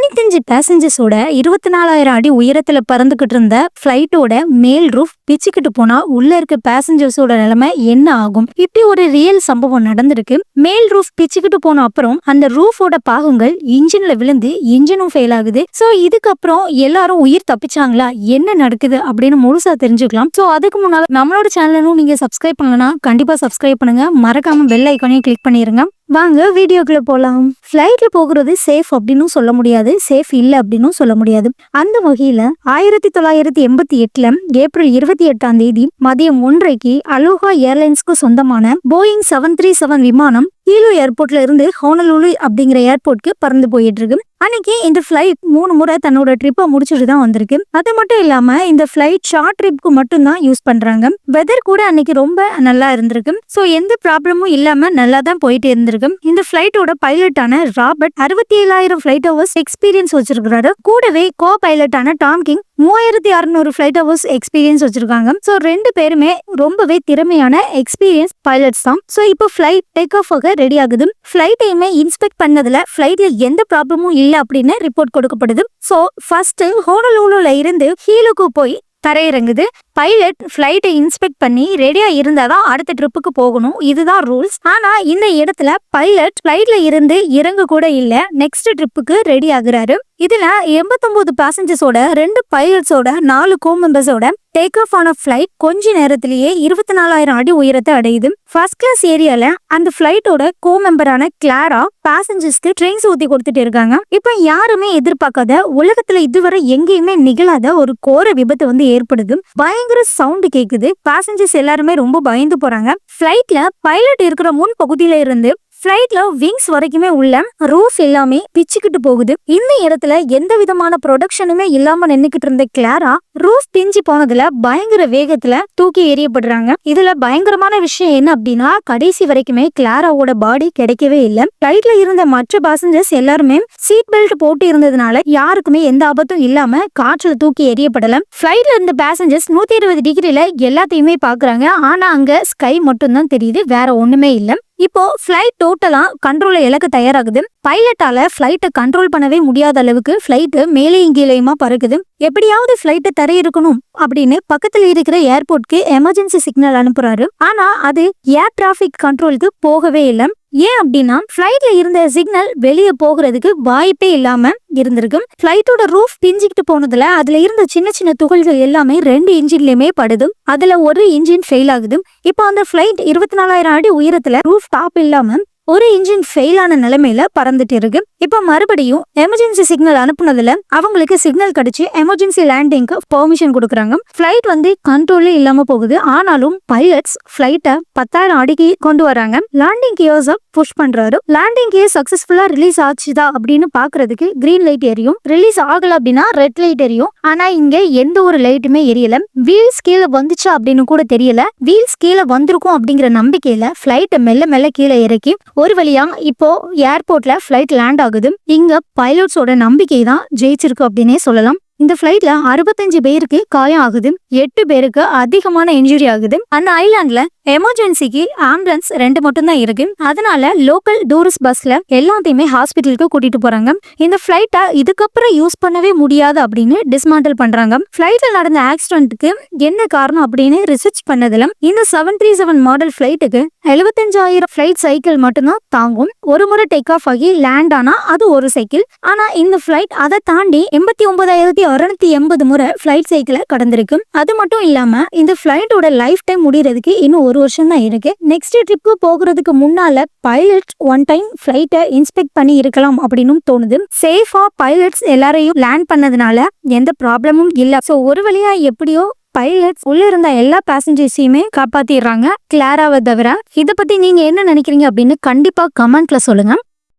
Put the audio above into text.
95 பேசஞ்சர்ஸோட 24,000 அடி உயரத்துல பறந்துகிட்டு இருந்த பிளைட்டோட மேல் ரூஃப் பிச்சுக்கிட்டு போனா உள்ள இருக்க பேசஞ்சர்ஸோட நிலைமை என்ன ஆகும்? இப்படி ஒரு ரியல் சம்பவம் நடந்திருக்கு. மேல் ரூஃப் பிச்சுக்கிட்டு போன அப்புறம் அந்த ரூஃபோட பாகங்கள் இன்ஜின்ல விழுந்து இன்ஜினும் ஃபெயில் ஆகுது. சோ இதுக்கப்புறம் எல்லாரும் உயிர் தப்பிச்சாங்களா, என்ன நடக்குது அப்படின்னு முழுசா தெரிஞ்சுக்கலாம். சோ அதுக்கு முன்னால நம்மளோட சேனலும் நீங்க சப்ஸ்கிரைப் பண்ணலனா கண்டிப்பா சப்ஸ்கிரைப் பண்ணுங்க. மறக்காம பெல் ஐக்கானையும் கிளிக் பண்ணிருங்க. வாங்க வீடியோக்குள்ள போலாம். ஃபிளைட்ல போகிறது சேஃப் அப்படின்னு சொல்ல முடியாது, சேஃப் இல்ல அப்படின்னு சொல்ல முடியாது. அந்த வகையில 1988 ஏப்ரல் 28 மதியம் 1:30 அலோஹா ஏர்லைன்ஸ்க்கு சொந்தமான போயிங் 737 விமானம் ஹீலோ ஏர்போர்ட்ல இருந்து ஹோனலுலு அப்படிங்கிற ஏர்போர்ட்க்கு பறந்து போயிட்டு இருக்கு. அன்னைக்கு இந்த பிளைட் 3 முறை தன்னோட ட்ரிப்பை முடிச்சுட்டு தான் வந்திருக்கு. அது மட்டும் இல்லாம இந்த பிளைட் ஷார்ட் ட்ரிப்க்கு மட்டும் தான் யூஸ் பண்றாங்க. வெதர் கூட அன்னைக்கு ரொம்ப நல்லா இருந்திருக்கு. சோ எந்த ப்ராப்ளமும் இல்லாம நல்லா தான் போயிட்டு இருந்திருக்கு. இந்த பிளைட்டோட பைலட்டான ராபர்ட் 67,000 பிளைட் ஹவர்ஸ் எக்ஸ்பீரியன்ஸ் வச்சிருக்காரு. கூடவே கோ பைலட்டான Tom King 3600 flight hours experience வச்சிருக்காங்க. சோ 2 பேருமே ரொம்பவே திறமையான எக்ஸ்பீரியன்ஸ் பைலட்ஸ் தான். சோ இப்போ பிளைட் டேக் ஆஃப் ஆக ரெடி ஆகுது. பிளைட்டையுமே இன்ஸ்பெக்ட் பண்ணதுல பிளைட்ல எந்த ப்ராப்ளமும் இல்ல அப்படின்னு ரிப்போர்ட் கொடுக்கப்படுது. சோ ஃபர்ஸ்ட் ஹோனலுலுல இருந்து ஹீலுக்கு போய் தரையிறங்குது. பைலட் பிளைட்டை இன்ஸ்பெக்ட் பண்ணி ரெடியா இருந்தாதான் அடுத்த ட்ரிப்புக்கு போகணும். இதுதான் ரூல்ஸ். ஆனா இந்த இடத்துல பைலட் பிளைட்ல இருந்து இறங்க கூட இல்ல, நெக்ஸ்ட் ட்ரிப்புக்கு ரெடி ஆகுறாரு. இதுல 89 பேசஞ்சர்ஸோட 2 பைலட்ஸோட 4 கோ மெம்பர்ஸோட டேக் ஆஃப் ஆன பிளைட் கொஞ்ச நேரத்திலேயே 24,000 அடி உயரத்தை அடையுது. ஃபர்ஸ்ட் கிளாஸ் ஏரியால அந்த பிளைட்டோட கோ மெம்பரான கிளாரா பேசஞ்சர்ஸ்க்கு ட்ரெயின்ஸ் ஊத்தி கொடுத்துட்டு இருக்காங்க. இப்ப யாருமே எதிர்பார்க்காத, உலகத்துல இதுவரை எங்கேயுமே நிகழாத ஒரு கோர விபத்து ஏற்படுது. பயங்கர சவுண்ட் கேக்குது. பேசஞ்சர்ஸ் எல்லாருமே ரொம்ப பயந்து போறாங்க. பிளைட்ல பைலட் இருக்கிற முன் பகுதியில இருந்து பிளைட்ல விங்ஸ் வரைக்குமே உள்ள ரூஃப் எல்லாமே பிச்சுக்கிட்டு போகுது. இந்த இடத்துல எந்த விதமான ப்ரொடக்ஷனுமே இல்லாம நின்னுக்கிட்டு இருந்த கிளாரா ரூஃப் பிஞ்சு போனதுல பயங்கர வேகத்துல தூக்கி எறியப்படுறாங்க. இதுல பயங்கரமான விஷயம் என்ன அப்படின்னா, கடைசி வரைக்குமே கிளாராவோட பாடி கிடைக்கவே இல்லை. பிளைட்ல இருந்த மற்ற பேசஞ்சர்ஸ் எல்லாருமே சீட் பெல்ட் போட்டு இருந்ததுனால யாருக்குமே எந்த ஆபத்தும் இல்லாம காற்றுல தூக்கி எறியப்படல. பிளைட்ல இருந்த பேசஞ்சர்ஸ் 120 டிகிரில எல்லாத்தையுமே பாக்குறாங்க. ஆனா அங்க ஸ்கை மட்டும் தான் தெரியுது, வேற ஒண்ணுமே இல்ல. இப்போ பிளைட் டோட்டலா கண்ட்ரோல இழக்க தயாராகுது. பைலட்டால பிளைட்டை கண்ட்ரோல் பண்ணவே முடியாத அளவுக்கு பிளைட் மேலேயும் கீழேயுமா பறக்குது. எப்படியாவது பிளைட்டை தரையிறக்கணும் அப்படின்னு பக்கத்துல இருக்கிற ஏர்போர்ட்க்கு எமர்ஜென்சி சிக்னல் அனுப்புறாரு. ஆனா அது ஏர் டிராபிக் கண்ட்ரோலுக்கு போகவே இல்லை. ஏன் அப்படின்னா பிளைட்ல இருந்த சிக்னல் வெளியே போகிறதுக்கு வாய்ப்பே இல்லாம இருந்திருக்கு. பிளைட்டோட ரூஃப் பிஞ்சிக்கிட்டு போனதுல அதுல இருந்த சின்ன சின்ன துகள்கள் எல்லாமே 2 இன்ஜின்லயுமே படுது. அதுல ஒரு இன்ஜின் ஃபெயில் ஆகுது. இப்போ அந்த பிளைட் 24,000 அடி உயரத்துல ரூஃப் டாப் இல்லாம ஒரு இன்ஜின் ஃபெயில் ஆன நிலைமையில பறந்துட்டு இருக்கு. இப்ப மறுபடியும் எமர்ஜென்சி சிக்னல் அனுப்புனதுல அவங்களுக்கு சிக்னல் கிடைச்சு எமர்ஜென்சி லேண்டிங்க்கு பெர்மிஷன் கொடுக்குறாங்க. பிளைட் கண்ட்ரோலே இல்லாம போகுது. ஆனாலும் பைலட்ஸ் பிளைட்டை 10,000 அடிக்கு கொண்டு வராங்க. லேண்டிங் கியர்ஸ புஷ் பண்றாரு. லேண்டிங் கியர் சக்சஸ்ஃபுல்லா ரிலீஸ் ஆச்சுதா அப்படின்னு பாக்குறதுக்கு கிரீன் லைட் எரியும். ரிலீஸ் ஆகல அப்படின்னா ரெட் லைட் எரியும். ஆனா இங்க எந்த ஒரு லைட்டுமே எரியல. வீல்ஸ் கீழே வந்துச்சா அப்படின்னு கூட தெரியல. வீல்ஸ் கீழே வந்திருக்கும் அப்படிங்கிற நம்பிக்கையில பிளைட்டை மெல்ல மெல்ல கீழே இறக்கி ஒரு வழியா இப்போ ஏர்போர்ட்ல பிளைட் லேண்ட் ஆகுது. இங்க பைலட்ஸோட நம்பிக்கை தான் ஜெயிச்சிருக்கு அப்படின்னே சொல்லலாம். இந்த பிளைட்ல 65 பேருக்கு காயம் ஆகுது, 8 பேருக்கு அதிகமான இன்ஜுரி ஆகுது. அந்த ஐலாண்ட்ல எமர்ஜென்சிக்கு ஆம்புலன்ஸ் 2 மட்டும் தான் இருக்கு. அதனால லோக்கல் டூரிஸ்ட் பஸ்ல எல்லாத்தையுமே ஹாஸ்பிட்டலுக்கு கூட்டிட்டு போறாங்க. இந்த பிளைட்டை இதுக்கப்புறம் யூஸ் பண்ணவே முடியாது அப்படின்னு டிஸ்மாண்டில் பண்றாங்க. பிளைட்ல நடந்த ஆக்சிடென்ட்க்கு என்ன காரணம் அப்படின்னு ரிசர்ச் பண்ணதுல இந்த 737 மாடல் பிளைட்டுக்கு 75,000 பிளைட் சைக்கிள் மட்டும்தான் தாங்கும். ஒரு முறை டேக் ஆஃப் ஆகி லேண்ட் ஆனா அது ஒரு சைக்கிள். ஆனா இந்த பிளைட் அதை தாண்டி 89,680 முறை பிளைட் சைக்கிளை கடந்திருக்கு. அது மட்டும் இல்லாம இந்த பிளைட்டோட லைஃப் டைம் முடியறதுக்கு இன்னும் 1 வருஷம் தான் இருக்கு. நெக்ஸ்ட் ட்ரிப்பு போகிறதுக்கு முன்னால பைலட் ஒன் டைம் பிளைட்டை இன்ஸ்பெக்ட் பண்ணி இருக்கலாம் அப்படின்னு தோணுது. சேஃபா பைலட்ஸ் எல்லாரையும் லேண்ட் பண்ணதுனால எந்த ப்ராப்ளமும் இல்ல. சோ ஒரு வழியா எப்படியோ பைலட்ஸ் உள்ள இருந்த எல்லா பேசஞ்சர்ஸையுமே காப்பாத்திடுறாங்க, கிளாராவை தவிர. இதை பத்தி நீங்க என்ன நினைக்கிறீங்க அப்படின்னு கண்டிப்பா கமெண்ட்ல சொல்லுங்க.